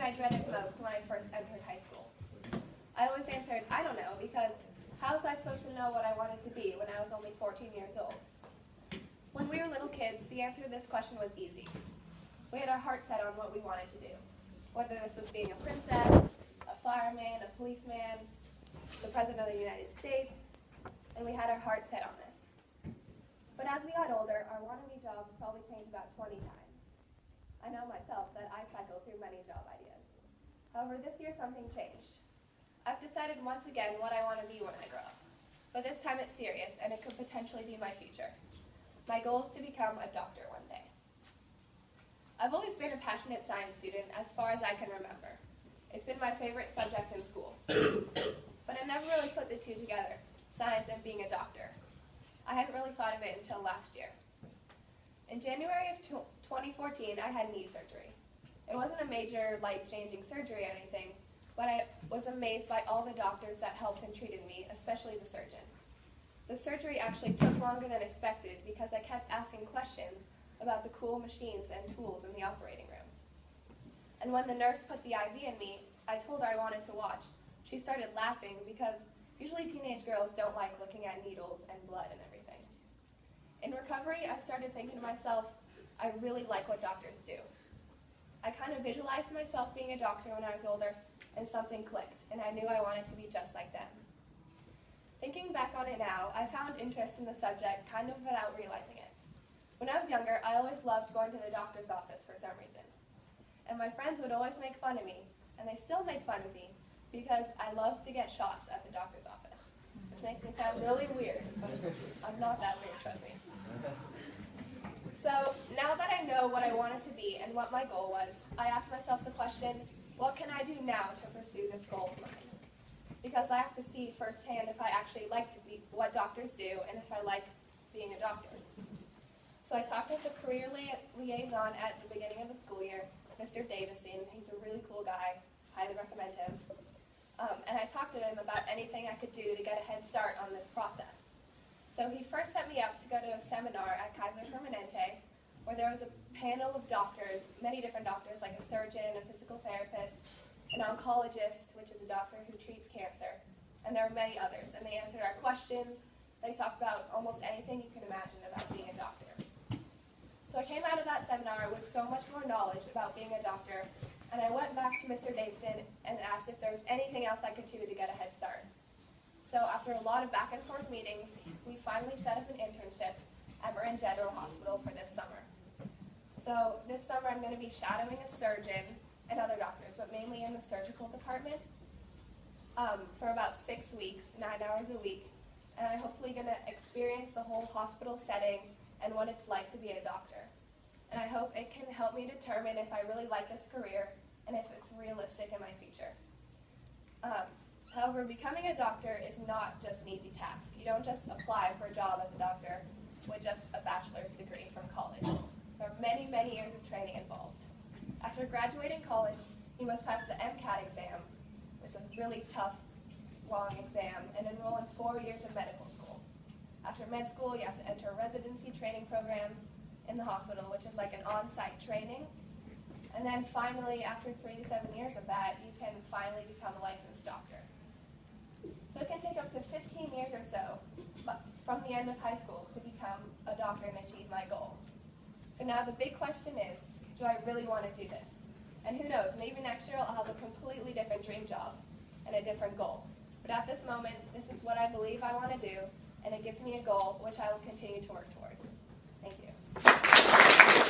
I dreaded most when I first entered high school? I always answered, I don't know, because how was I supposed to know what I wanted to be when I was only 14 years old? When we were little kids, the answer to this question was easy. We had our heart set on what we wanted to do, whether this was being a princess, a fireman, a policeman, the President of the United States, and we had our heart set on this. But as we got older, our wannabe jobs probably changed about 20 times. I know myself that I cycled through many job ideas. However, this year something changed. I've decided once again what I want to be when I grow up. But this time it's serious, and it could potentially be my future. My goal is to become a doctor one day. I've always been a passionate science student as far as I can remember. It's been my favorite subject in school. But I never really put the two together, science and being a doctor. I hadn't really thought of it until last year. In January of 2014, I had knee surgery. It wasn't a major life-changing surgery or anything, but I was amazed by all the doctors that helped and treated me, especially the surgeon. The surgery actually took longer than expected because I kept asking questions about the cool machines and tools in the operating room. And when the nurse put the IV in me, I told her I wanted to watch. She started laughing because usually teenage girls don't like looking at needles and blood and everything. In recovery, I started thinking to myself, I really like what doctors do. I kind of visualized myself being a doctor when I was older, and something clicked, and I knew I wanted to be just like them. Thinking back on it now, I found interest in the subject kind of without realizing it. When I was younger, I always loved going to the doctor's office for some reason. And my friends would always make fun of me, and they still make fun of me, because I love to get shots at the doctor's office. Which makes me sound really weird, but I'm not that weird, trust me. So now that I know what I wanted to be and what my goal was, I asked myself the question, what can I do now to pursue this goal of mine? Because I have to see firsthand if I actually like to be what doctors do and if I like being a doctor. So I talked with the career liaison at the beginning of the school year, Mr. Davison. He's a really cool guy, highly recommend him. And I talked to him about anything I could do to get a head start on this process. So he first set me up to go to a seminar at Kaiser Permanente, where there was a panel of doctors, many different doctors, like a surgeon, a physical therapist, an oncologist, which is a doctor who treats cancer, and there were many others. And they answered our questions. They talked about almost anything you can imagine about being a doctor. So I came out of that seminar with so much more knowledge about being a doctor, and I went back to Mr. Davison and asked if there was anything else I could do to get a head start. So after a lot of back and forth meetings, we finally set up an internship at Marin General Hospital for this summer. So this summer I'm going to be shadowing a surgeon and other doctors, but mainly in the surgical department, for about 6 weeks, 9 hours a week. And I'm hopefully going to experience the whole hospital setting and what it's like to be a doctor. And I hope it can help me determine if I really like this career and if it's realistic in my future. However, becoming a doctor is not just an easy task. You don't just apply for a job as a doctor with just a bachelor's degree from college. There are many, many years of training involved. After graduating college, you must pass the MCAT exam, which is a really tough, long exam, and enroll in 4 years of medical school. After med school, you have to enter residency training programs in the hospital, which is like an on-site training. And then finally, after 3 to 7 years of that, you can finally become a licensed doctor. So it can take up to 15 years or so from the end of high school to become a doctor and achieve my goal. So now the big question is, do I really want to do this? And who knows, maybe next year I'll have a completely different dream job and a different goal. But at this moment, this is what I believe I want to do, and it gives me a goal which I will continue to work towards. Thank you.